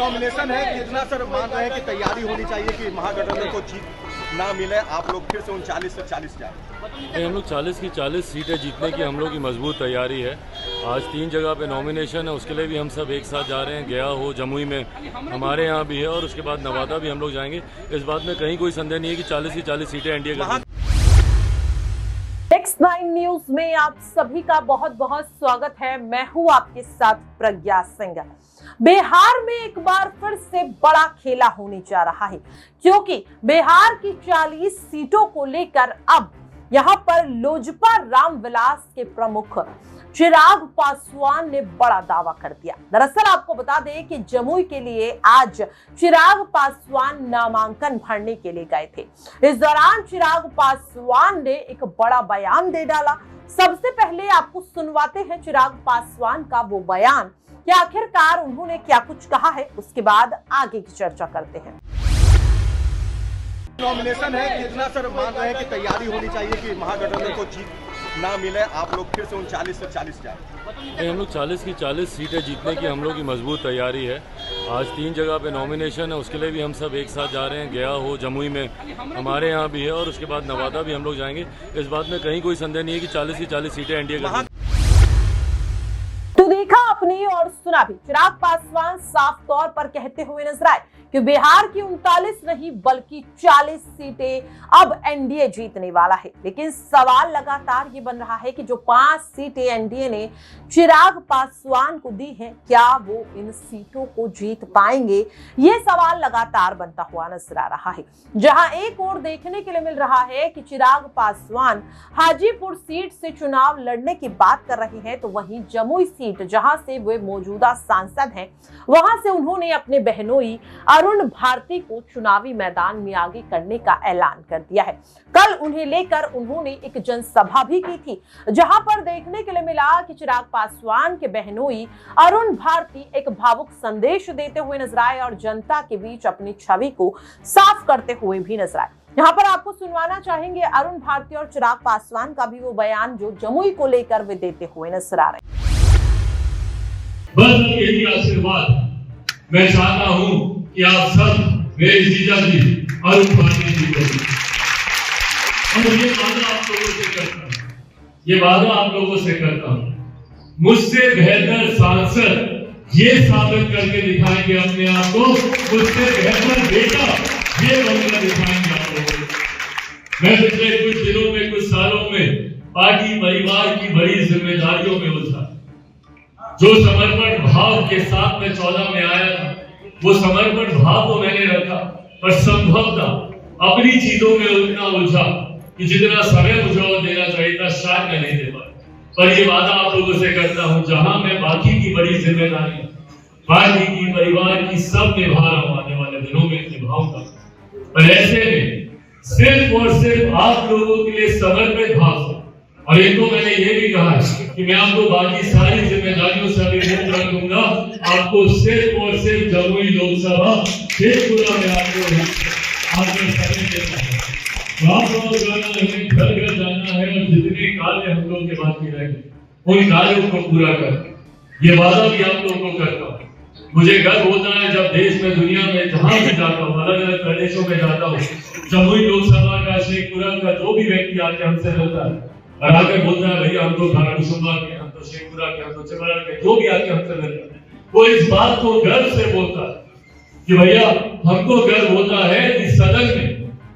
Nomination है, कितना sir मान रहे हैं कि तैयारी होनी चाहिए कि महागठबंधन को जीत ना मिले, आप लोग फिर से 39 से 40 जाए? हम लोग 40 की 40 सीटें जीतने की हम लोग की मजबूत तैयारी है। आज 3 जगह पे नॉमिनेशन है, उसके लिए भी हम सब एक साथ जा रहे हैं। गया हो, जमुई में हमारे यहाँ भी है और उसके बाद नवादा भी हम लोग जाएंगे। इस बात में कहीं कोई संदेह नहीं है कि 40 की 40 सीटें एनडीए का। X9 न्यूज में आप सभी का बहुत बहुत स्वागत है। मैं हूं आपके साथ प्रज्ञा सिंह। बिहार में एक बार फिर से बड़ा खेला होने जा रहा है, क्योंकि बिहार की 40 सीटों को लेकर अब यहां पर लोजपा रामविलास के प्रमुख चिराग पासवान ने बड़ा दावा कर दिया। दरअसल आपको बता दें कि जमुई के लिए आज चिराग पासवान नामांकन भरने के लिए गए थे। इस दौरान चिराग पासवान ने एक बड़ा बयान दे डाला। सबसे पहले आपको सुनवाते हैं चिराग पासवान का वो बयान कि आखिरकार उन्होंने क्या कुछ कहा है, उसके बाद आगे की चर्चा करते हैं। नॉमिनेशन है, कितना सर मान रहे हैं कि तैयारी होनी चाहिए कि महागठबंधन को जीत ना मिले, आप लोग फिर से 39 से 40 जाए? हम लोग 40 की 40 सीटें जीतने की हम लोग की मजबूत तैयारी है। आज 3 जगह पे नॉमिनेशन है, उसके लिए भी हम सब एक साथ जा रहे हैं। गया हो, जमुई में हमारे यहाँ भी है और उसके बाद नवादा भी हम लोग जाएंगे। इस बात में कहीं कोई संदेह नहीं है कि 40 की 40 सीटें एनडीए का। तो देखा अपनी और सुना भी, चिराग पासवान साफ तौर पर कहते हुए नजर आए कि बिहार की 39 नहीं बल्कि 40 सीटें अब एनडीए जीतने वाला है। लेकिन सवाल लगातार ये बन रहा है कि जो 5 सीटें एनडीए ने चिराग पासवान को दी हैं, क्या वो इन सीटों को जीत पाएंगे? ये सवाल लगातार बनता हुआ नजर आ रहा है। जहां एक ओर देखने के लिए मिल रहा है कि चिराग पासवान हाजीपुर सीट से चुनाव लड़ने की बात कर रहे हैं, तो वहीं जमुई सीट जहां से वे मौजूदा सांसद हैं, वहां से उन्होंने अपने बहनोई अरुण भारती को चुनावी मैदान में आगे करने का ऐलान कर दिया है। कल उन्हें लेकर उन्होंने एक जनसभा भी की थी, जहां पर देखने के लिए मिला कि चिराग पासवान के बहनोई अरुण भारती एक भावुक संदेश देते हुए नजर आए और जनता के बीच अपनी छवि को साफ करते हुए भी नजर आए। यहाँ पर आपको सुनवाना चाहेंगे अरुण भारती और चिराग पासवान का भी वो बयान जो जमुई को लेकर वे देते हुए नजर आ रहे हैं। बस यही आशीर्वाद मैं चाहता हूं कि आप सब मेरे जीजा जी अरुण भारती जी को, और ये वादा आप लोगों से करता हूं, ये वादा आप लोगों से करता हूं, मुझसे बेहतर सांसद ये साबित करके दिखाएंगे अपने आप को, मुझसे बेहतर बेटा ये बनकर दिखाएंगे आप लोगों को। मैं पिछले कुछ दिनों में, कुछ सालों में पार्टी परिवार की बड़ी जिम्मेदारियों में उलझा। जो समर्पण भाव के साथ मैं 14 में आया था, वो समर्पण भाव तो मैंने रखा, पर संभवतः अपनी चीजों में उतना उलझा कि जितना समय मुझे और देना चाहिए था शायद मैं नहीं दे पाया। पर ये वादा आप लोगों से करता हूं, जहां मैं बाकी की बड़ी जिम्मेदारी पार्टी की परिवार की सब निभा रहा हूं, आने वाले दिनों में निभाऊंगा। पर ऐसे में सिर्फ और सिर्फ आप लोगों के लिए समर्पित भाव से, और इनको मैंने ये भी कहा कि मैं आपको बाकी सारी जिम्मेदारियों से अभी मुक्त रख दूंगा। आपको सिर्फ और सिर्फ जमुई लोकसभा शेखपुरा में आपको समय देना है। आप लोगों जाना है, घर घर जाना है, और जितने कार्य हम लोग के बाकी रहेंगे उन कार्यों को पूरा कर, ये वादा भी आप लोगों को करता हूँ। मुझे गर्व होता है जब देश में, दुनिया में जहां भी जाता हूँ, अलग अलग प्रदेशों में जाता हूँ, जमुई लोकसभा का, शेखपुरा का जो भी व्यक्ति आके हमसे मिलता है और आकर बोलता है भैया हम तो धाराकुसुम्बा के, हम तो शेखपुरा के, हम तो चिमरा के, जो भी आके हमसे मिलता है, वो इस बात को गर्व से बोलता है कि भैया हमको गर्व होता है कि सदन में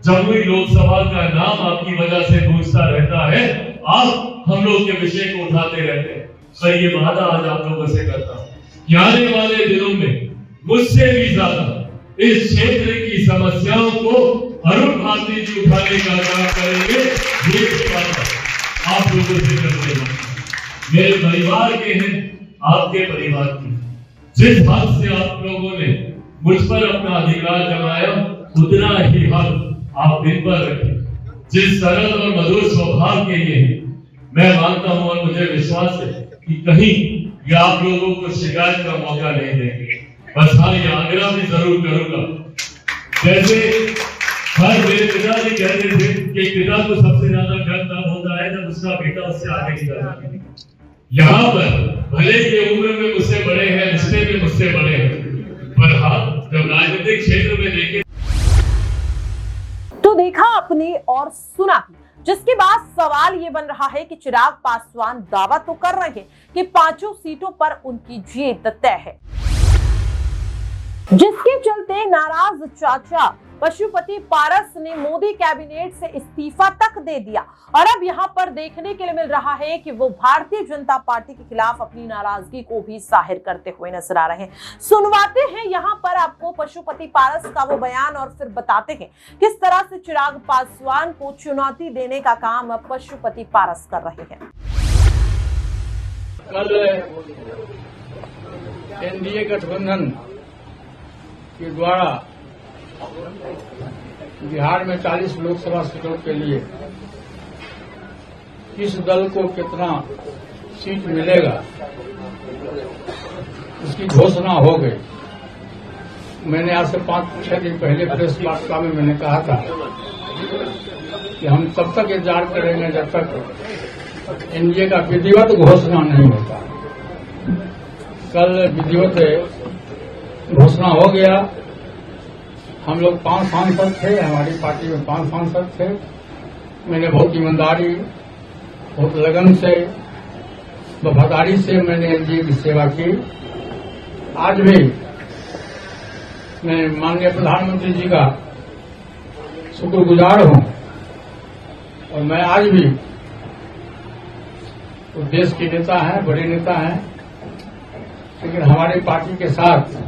जमुई लोकसभा का नाम आपकी वजह से गूंजता रहता है, आप हम लोग के विषय को उठाते रहते हैं। पर ये वादा आज आप लोगों से करता हूँ कि आने वाले दिनों में मुझसे भी ज्यादा इस क्षेत्र की समस्याओं को अरुण भारती जी उठाने का काम करेंगे। ये वादा आप लोगों से करते हैं, मेरे परिवार के हैं, आपके परिवार के। जिस हद से आप लोगों ने मुझ पर अपना अधिकार जमाया, उतना ही हद आप दिन पर रखें। जिस सरल और मधुर स्वभाव के लिए मैं मानता हूं और मुझे विश्वास है कि कहीं ये आप लोगों को शिकायत का मौका नहीं देंगे। बस हाँ, ये आग्रह भी जरूर करूंगा, जैसे हर मेरे पिताजी कहते थे कि पिता को सबसे ज्यादा गर्व तब होता है जब उसका बेटा उससे आगे निकलता है। यहाँ पर भले ये उम्र में मुझसे बड़े हैं, रिश्ते में मुझसे बड़े हैं, पर हाँ, जब राजनीतिक क्षेत्र में देखें तो देखा आपने और सुना भी, जिसके बाद सवाल ये बन रहा है कि चिराग पासवान दावा तो कर रहे हैं कि 5 सीटों पर उनकी जीत तय है, जिसके चलते नाराज चाचा पशुपति पारस ने मोदी कैबिनेट से इस्तीफा तक दे दिया और अब यहां पर देखने के लिए मिल रहा है कि वो भारतीय जनता पार्टी के खिलाफ अपनी नाराजगी को भी जाहिर करते हुए नजर आ रहे हैं। सुनवाते हैं यहां पर आपको पशुपति पारस का वो बयान और फिर बताते हैं किस तरह से चिराग पासवान को चुनौती देने का काम अब पशुपति पारस कर रहे हैं। कल एनडीए गठबंधन के द्वारा बिहार में 40 लोकसभा सीटों के लिए किस दल को कितना सीट मिलेगा इसकी घोषणा हो गई। मैंने आज से 5-6 दिन पहले प्रेस वार्ता में मैंने कहा था कि हम तब तक इंतजार करेंगे जब तक एनडीए का विधिवत घोषणा नहीं होता। कल विधिवत घोषणा हो गया। हम लोग 5 सांसद थे, हमारी पार्टी में 5 सांसद थे। मैंने बहुत ईमानदारी, बहुत लगन से, वफादारी से मैंने एनडीए की सेवा की। आज भी मैं माननीय प्रधानमंत्री जी का शुक्रगुजार हूं और मैं आज भी तो देश के नेता हैं, बड़े नेता हैं, लेकिन हमारी पार्टी के साथ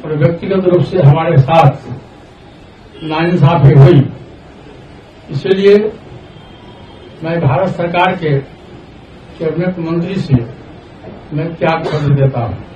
और व्यक्तिगत रूप से हमारे साथ नाइंसाफी हुई। इसलिए मैं भारत सरकार के कैबिनेट मंत्री से मैं त्याग पत्र देता हूं।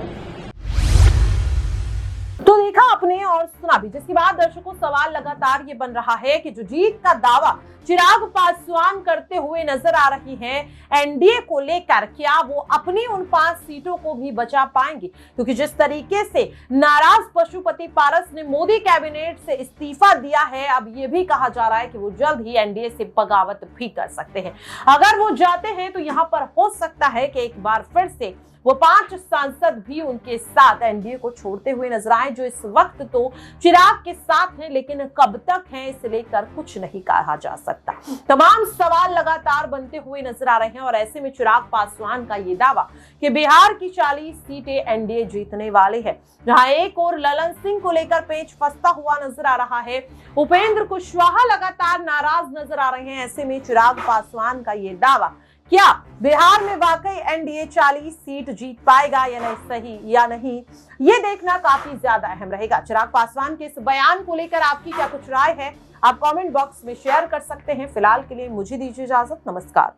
तो देखा आपने और सुना भी, जिसके बाद दर्शकों सवाल लगातार ये बन रहा है कि जो जीत का दावा चिराग पासवान करते हुए नजर आ रही हैं एनडीए को लेकर, क्या वो अपनी उन 5 सीटों को भी बचा पाएंगे? क्योंकि जिस तरीके से नाराज पशुपति पारस ने मोदी कैबिनेट से इस्तीफा दिया है, अब ये भी कहा जा रहा है कि वो जल्द ही एनडीए से बगावत भी कर सकते हैं। अगर वो जाते हैं तो यहाँ पर हो सकता है कि एक बार फिर से वो 5 सांसद भी उनके साथ एनडीए को छोड़ते हुए नजर आए, जो इस वक्त तो चिराग के साथ हैं, लेकिन कब तक हैं इसे लेकर कुछ नहीं कहा जा सकता। तमाम सवाल लगातार बनते हुए नजर आ रहे हैं और ऐसे में चिराग पासवान का ये दावा कि बिहार की 40 सीटें एनडीए जीतने वाले हैं, जहां एक और ललन सिंह को लेकर पेच फंसता हुआ नजर आ रहा है, उपेंद्र कुशवाहा लगातार नाराज नजर आ रहे हैं। ऐसे में चिराग पासवान का ये दावा, क्या बिहार में वाकई एनडीए 40 सीट जीत पाएगा या नहीं, सही या नहीं, ये देखना काफी ज्यादा अहम रहेगा। चिराग पासवान के इस बयान को लेकर आपकी क्या कुछ राय है, आप कमेंट बॉक्स में शेयर कर सकते हैं। फिलहाल के लिए मुझे दीजिए इजाजत, नमस्कार।